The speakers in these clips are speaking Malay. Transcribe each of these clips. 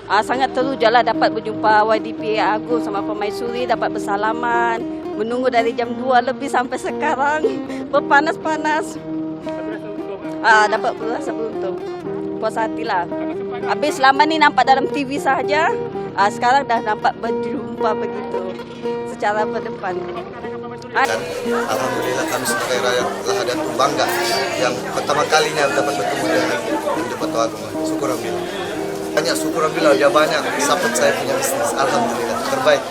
Sangat terujalah dapat berjumpa YDP Agong sama Permaisuri, dapat bersalaman, menunggu dari jam 2 lebih sampai sekarang, berpanas-panas. Dapat berasa beruntung, puas hati lah. Habis selama ni nampak dalam TV sahaja, sekarang dah nampak berjumpa begitu secara berdepan. Dan alhamdulillah kami sebagai rakyat Lahadatul bangga yang pertama kalinya dapat bertemu dengan Bupati Agung. Syukur alhamdulillah. Banyak syukur alhamdulillah, dia banyak support saya punya bisnis. Alhamdulillah terbaik.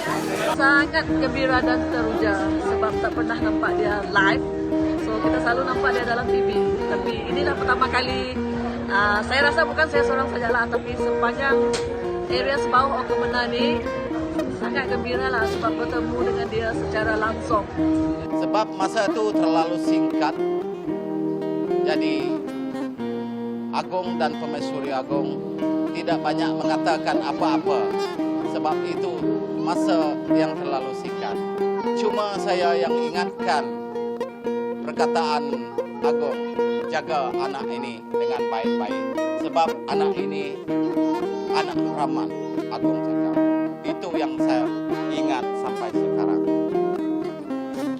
Sangat gembira dan teruja sebab tak pernah nampak dia live. So kita selalu nampak dia dalam TV. Tapi inilah pertama kali saya rasa bukan saya seorang sajalah, tapi sepanjang area Sebauh Ogong Menani sangat gembira lah sebab bertemu dengan dia secara langsung. Sebab masa itu terlalu singkat, jadi Agong dan Permaisuri Agong tidak banyak mengatakan apa-apa. Sebab itu masa yang terlalu singkat. Cuma saya yang ingatkan perkataan Agong, jaga anak ini dengan baik-baik. Sebab anak ini anak Rahman, Agong jaga. Itu yang saya ingat sampai sekarang.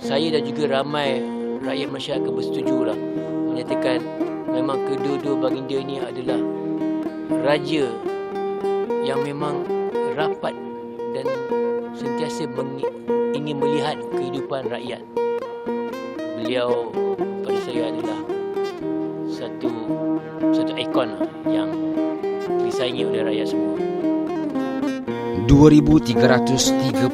Saya dan juga ramai rakyat masyarakat bersetuju lah menyatakan memang kedua-dua baginda ini adalah raja yang memang rapat dan sentiasa ingin melihat kehidupan rakyat. Beliau pada saya adalah satu ikon yang disayangi oleh rakyat semua. 2,332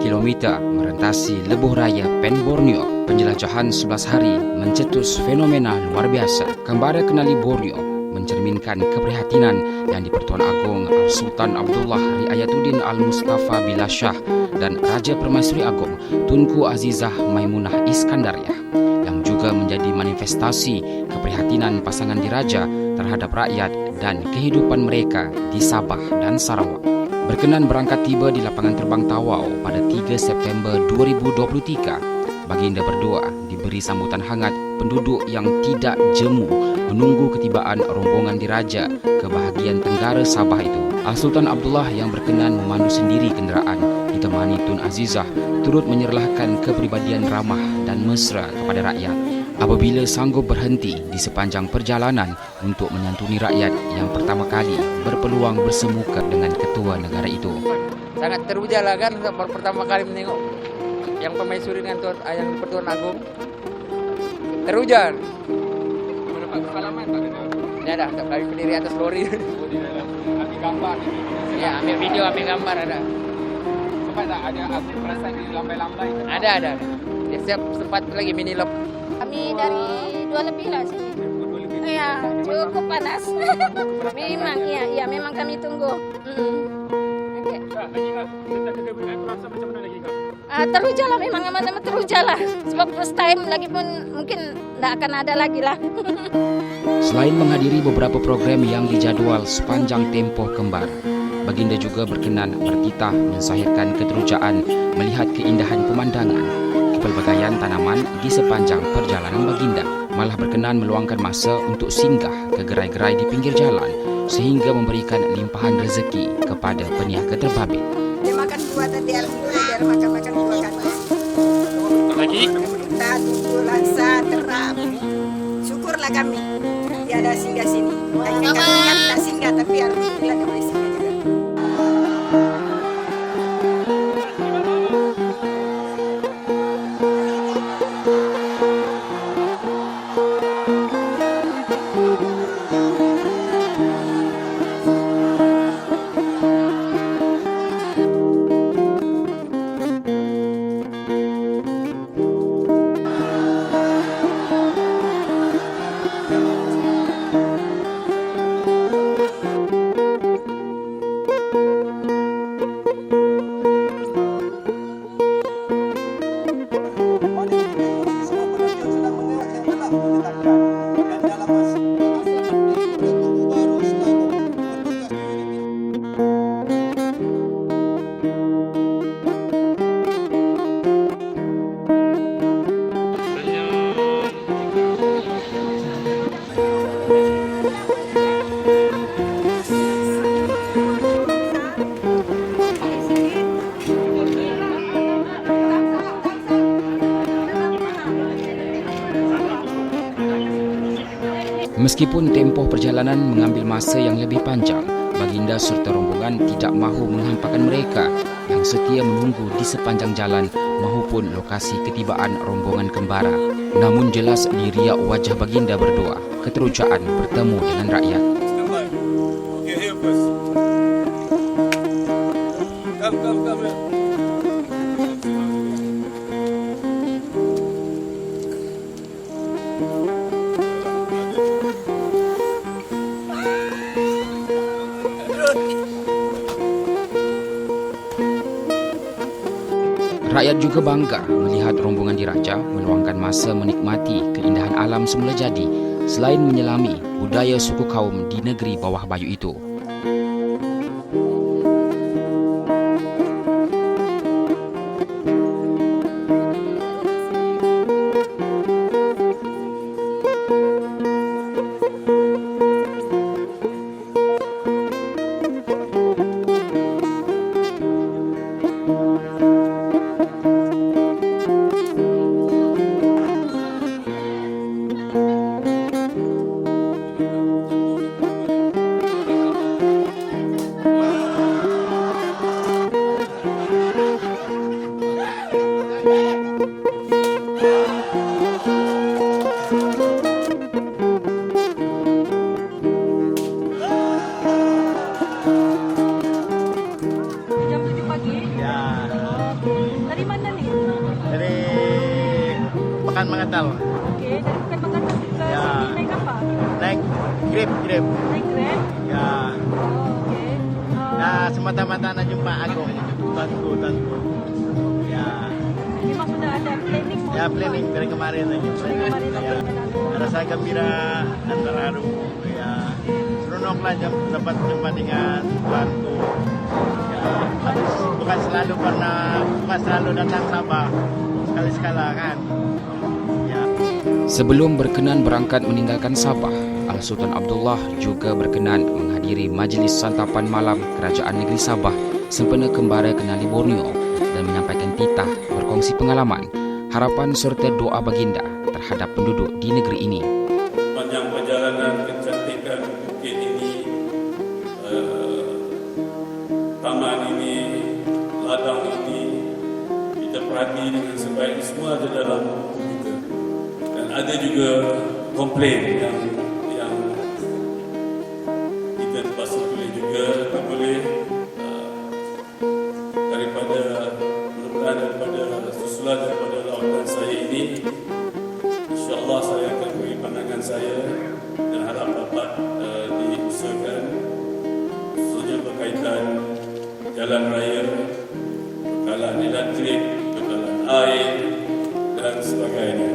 km merentasi lebuh raya Pen Borneo, penjelajahan 11 hari mencetus fenomena luar biasa. Kembara kenali Borneo mencerminkan keprihatinan yang di-Pertuan Agong Sultan Abdullah Riayatuddin Al-Mustafa Billah Shah dan Raja Permaisuri Agong Tunku Azizah Maimunah Iskandariah, yang juga menjadi manifestasi keprihatinan pasangan diraja terhadap rakyat dan kehidupan mereka di Sabah dan Sarawak. Berkenan berangkat tiba di lapangan terbang Tawau pada 3 September 2023, baginda berdua diberi sambutan hangat penduduk yang tidak jemu menunggu ketibaan rombongan diraja ke bahagian tenggara Sabah itu. Sultan Abdullah yang berkenan memandu sendiri kenderaan ditemani Tun Azizah turut menyerlahkan kepribadian ramah dan mesra kepada rakyat apabila sanggup berhenti di sepanjang perjalanan untuk menyantuni rakyat yang pertama kali berpeluang bersemuka dengan ketua negara itu. Sangat teruja lah kan pertama kali menengok yang Permaisuri dengan yang Pertuan Agong. Teruja. Mendapat pengalaman tak kena? Ya dah, tak kali berdiri atas lori. Ambil gambar ni. Ya, ambil video, ambil gambar ada. Sempat tak ada perasaan di lambai-lambai? Ada. Ya, sempat lagi mini lop. Kami dari 2 lebih lah sini. Ya, cukup panas. Memang, iya, memang kami tunggu. Okay. Lagi Kak, tentang kegembiraan tu rasa macam mana lagi Kak? Teruja lah, memang amat-amat teruja lah. Sebab first time lagi pun mungkin tak akan ada lagi lah. Selain menghadiri beberapa program yang dijadwal sepanjang tempoh kembar, baginda juga berkenan bertitah mensahirkan keterujaan melihat keindahan pemandangan, kepelbagaian tanaman di sepanjang perjalanan baginda. Malah berkenan meluangkan masa untuk singgah ke gerai-gerai di pinggir jalan sehingga memberikan limpahan rezeki kepada peniaga terbabit. Dia makan dua tadi, alhamdulillah dia makan dua kali. Lagi? Kita tunggu langsa terap. Syukurlah kami tiada singgah sini. Kami kan tak singgah tapi alhamdulillah dia boleh singgah juga. Meskipun tempoh perjalanan mengambil masa yang lebih panjang, baginda serta rombongan tidak mahu menghampakan mereka yang setia menunggu di sepanjang jalan maupun lokasi ketibaan rombongan kembara. Namun jelas di riak wajah baginda berdoa, keterujaan bertemu dengan rakyat. Rakyat juga bangga melihat rombongan diraja meluangkan masa menikmati keindahan alam semula jadi selain menyelami budaya suku kaum di negeri bawah bayu itu. Pekan Mengantal. Oke, dari Pekan Mengantal ke Ya. sini naik apa? Naik Grab. Naik Grab? Ya. Oh, oke. Nah, semata-mata nak jumpa Agung. Tuanku. Ya. Memang sudah ada planning? Ya, planning dari kemarin lagi. Ya. Rasa gembira dan terharu. Ya. Seronoklah dapat jumpa dengan tuanku. Ya. Bukan selalu datang Sabah. Sekali-sekala kan. Sebelum berkenan berangkat meninggalkan Sabah, Al-Sultan Abdullah juga berkenan menghadiri majlis santapan malam Kerajaan Negeri Sabah sempena kembara Kenali Borneo dan menyampaikan titah berkongsi pengalaman, harapan serta doa baginda terhadap penduduk di negeri ini. Panjang perjalanan kecantikan bukit ini, taman ini, ladang ini, kita perhati dengan sebaik, semua ada dalam buku kita. Dan ada juga komplain yang kita terpaksa tulis juga, tak boleh daripada mudah-mudahan daripada susulan daripada lawatan saya ini, insya-Allah saya akan beri pandangan saya dan harap dapat diusahakan khususnya berkaitan jalan raya, bekalan elektrik, bekalan air dan sebagainya.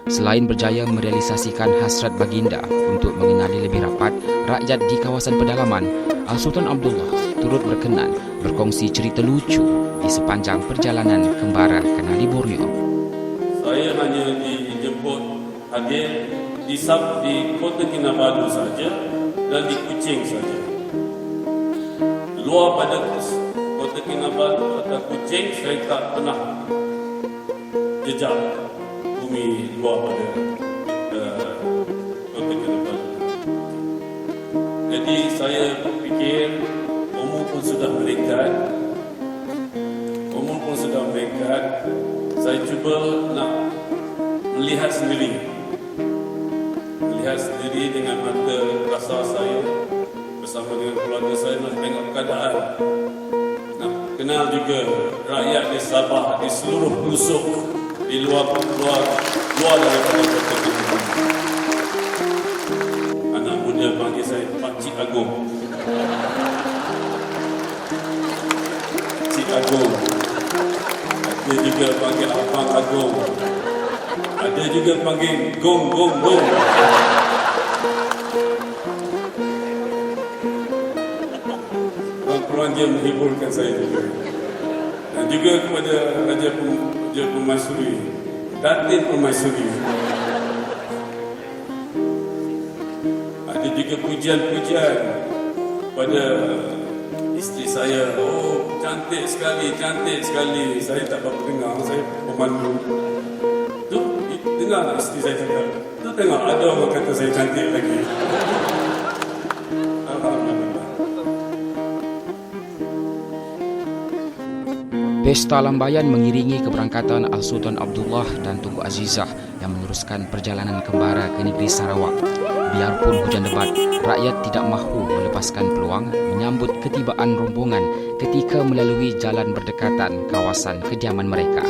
Selain berjaya merealisasikan hasrat baginda untuk mengenali lebih rapat rakyat di kawasan pedalaman, Al-Sultan Abdullah turut berkenan berkongsi cerita lucu di sepanjang perjalanan kembara Kenali Borneo. Saya hanya dijemput hadir di Kota Kinabalu saja dan di Kuching saja. Luar pada Kota Kinabalu atau Kuching saya tak pernah jejak bumi luar pada Kota Kinabalu. Jadi saya berfikir umur pun sudah meningkat. Saya cuba nak melihat sendiri dengan mata kasar saya bersama dengan keluarga saya, nak tengok keadaan, nak kenal juga rakyat di Sabah, di seluruh pelosok di luar daripada Kota Kinabalu. Anak muda panggil saya Pakcik Agung. Pakcik Agung. Ada juga panggil Abang Agung. Ada juga panggil Gong. Orang-orang dia menghiburkan saya juga. Dan juga kepada Raja Permaisuri, Datin Permaisuri. Ada juga pujian-pujian pada isteri saya. Oh, cantik sekali. Saya tak berapa dengar, saya pemandu. Tu, dengar isteri saya cakap, tu tengok ada orang kata saya cantik lagi. Alhamdulillah. Pesta lambayan mengiringi keberangkatan Al-Sultan Abdullah dan Tunku Azizah yang meneruskan perjalanan kembara ke negeri Sarawak. Biarpun hujan lebat, rakyat tidak mahu melepaskan peluang menyambut ketibaan rombongan ketika melalui jalan berdekatan kawasan kediaman mereka.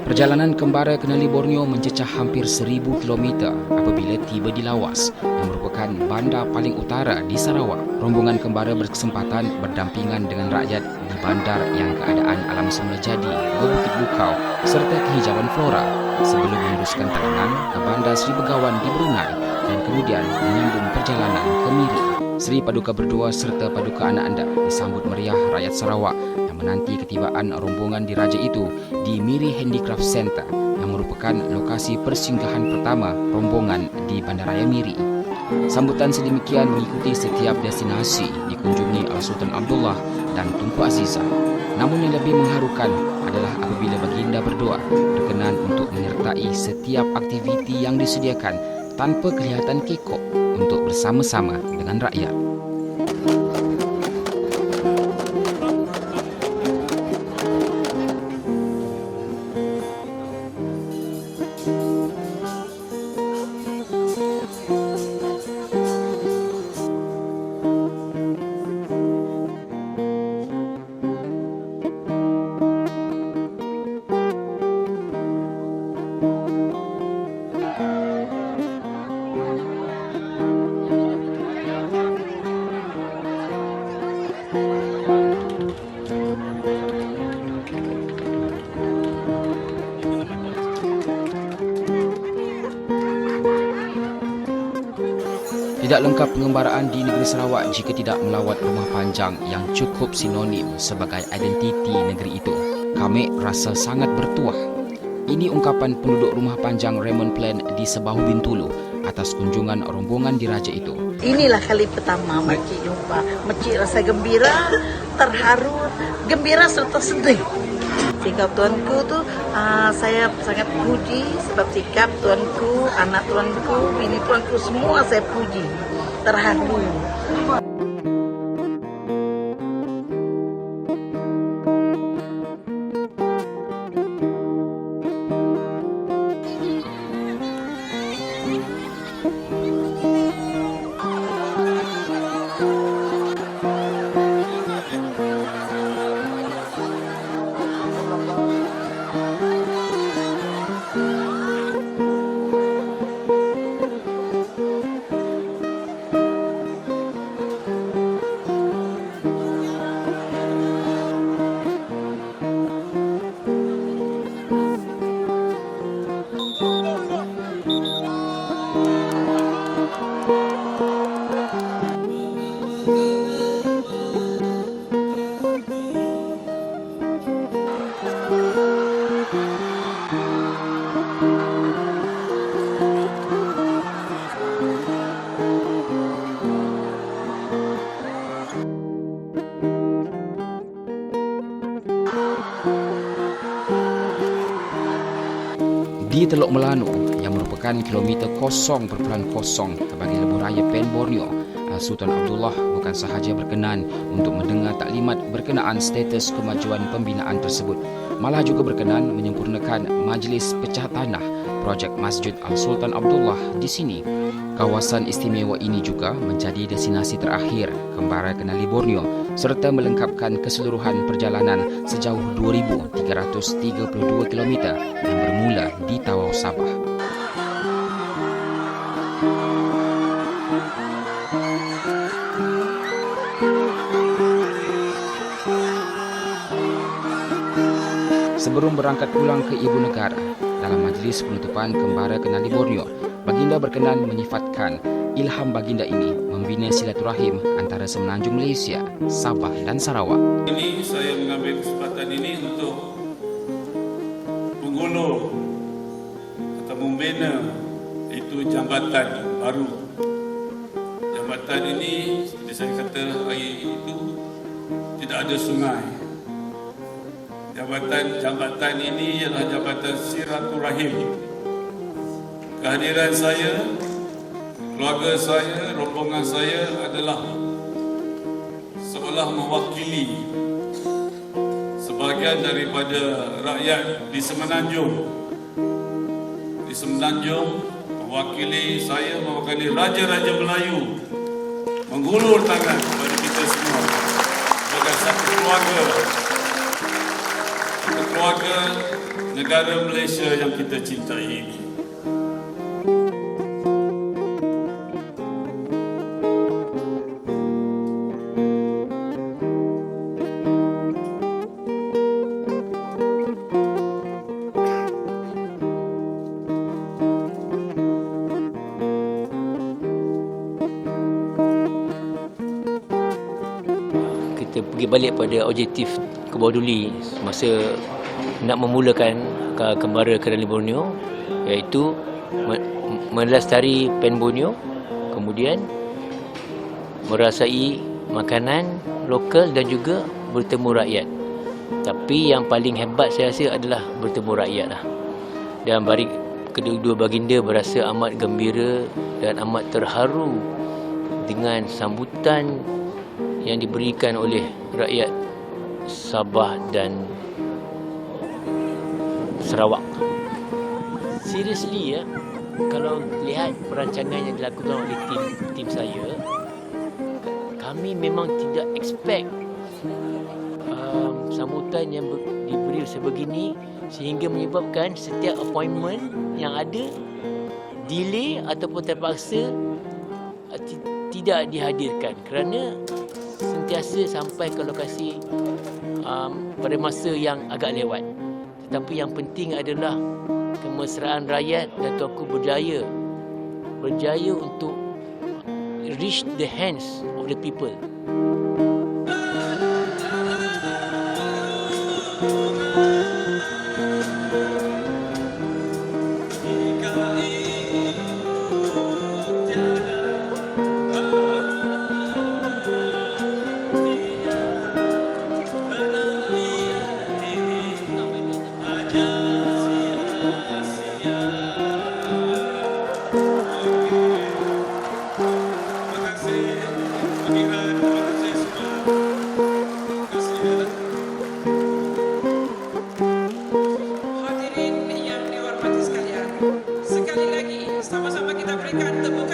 Perjalanan kembara Kenali Borneo mencecah hampir 1000 km apabila tiba di Lawas yang merupakan bandar paling utara di Sarawak. Rombongan kembara berkesempatan berdampingan dengan rakyat di bandar yang keadaan alam semula jadi berbukit bukau serta kehijauan flora sebelum meneruskan perjalanan ke bandar Sri Begawan di Brunei dan kemudian menyambung perjalanan ke Miri. Sri Paduka Berdua serta Paduka Anak Anda disambut meriah rakyat Sarawak yang menanti ketibaan rombongan diraja itu di Miri Handicraft Centre yang merupakan lokasi persinggahan pertama rombongan di Bandaraya Miri. Sambutan sedemikian mengikuti setiap destinasi dikunjungi Al-Sultan Abdullah dan Tunku Azizah. Namun yang lebih mengharukan adalah apabila baginda berdua berkenan untuk menyertai setiap aktiviti yang disediakan tanpa kelihatan kekok untuk bersama-sama dengan rakyat. Tidak lengkap pengembaraan di negeri Sarawak jika tidak melawat rumah panjang yang cukup sinonim sebagai identiti negeri itu. Kami rasa sangat bertuah. Ini ungkapan penduduk rumah panjang Raymond Plan di Sebahu Bintulu atas kunjungan rombongan diraja itu. Inilah kali pertama makcik jumpa. Makcik rasa gembira, terharu, gembira serta sedih. Sikap tuanku tu saya sangat puji sebab sikap tuanku, anak tuanku, bini tuanku semua saya puji. Terharu. Di Teluk Melanu yang merupakan kilometer 0.0 bagi lebuh raya Pen Borneo, Sultan Abdullah bukan sahaja berkenan untuk mendengar taklimat berkenaan status kemajuan pembinaan tersebut, malah juga berkenan menyempurnakan majlis pecah tanah projek Masjid Al-Sultan Abdullah di sini. Kawasan istimewa ini juga menjadi destinasi terakhir kembara Kenali Borneo serta melengkapkan keseluruhan perjalanan sejauh 2,332 km yang bermula di Tawau Sabah. Sebelum berangkat pulang ke ibu negara, dalam majlis penutupan kembara Kenali Borneo, baginda berkenan menyifatkan ilham baginda ini membina silaturahim antara semenanjung Malaysia, Sabah dan Sarawak. Ini saya mengambil kesempatan ini untuk mengulur atau membina itu jambatan baru. Jambatan ini, seperti saya kata hari itu, tidak ada sungai. Jambatan ini ialah jambatan silaturahim. Kehadiran saya, keluarga saya, rombongan saya adalah seolah mewakili sebahagian daripada rakyat di Semenanjung. Di Semenanjung, mewakili saya, mewakili Raja-Raja Melayu, menghulur tangan kepada kita semua sebagai satu keluarga negara Malaysia yang kita cintai ini. Kita pergi balik pada objektif Kebawah masa nak memulakan Kembara Kerana Borneo, iaitu melestari pen Borneo, kemudian merasai makanan lokal dan juga bertemu rakyat. Tapi yang paling hebat saya rasa adalah bertemu rakyat lah. Dan kedua-dua baginda berasa amat gembira dan amat terharu dengan sambutan yang diberikan oleh rakyat Sabah dan Sarawak. Seriously ya, kalau lihat perancangan yang dilakukan oleh tim saya, kami memang tidak expect sambutan yang diberi sebegini, sehingga menyebabkan setiap appointment yang ada delay ataupun terpaksa tidak dihadirkan kerana sentiasa sampai ke lokasi pada masa yang agak lewat. Tetapi yang penting adalah kemesraan rakyat dan Tuanku berjaya untuk reach the hands of the people. Hadirin yang dihormati sekalian, sekali lagi sama-sama kita berikan tepuk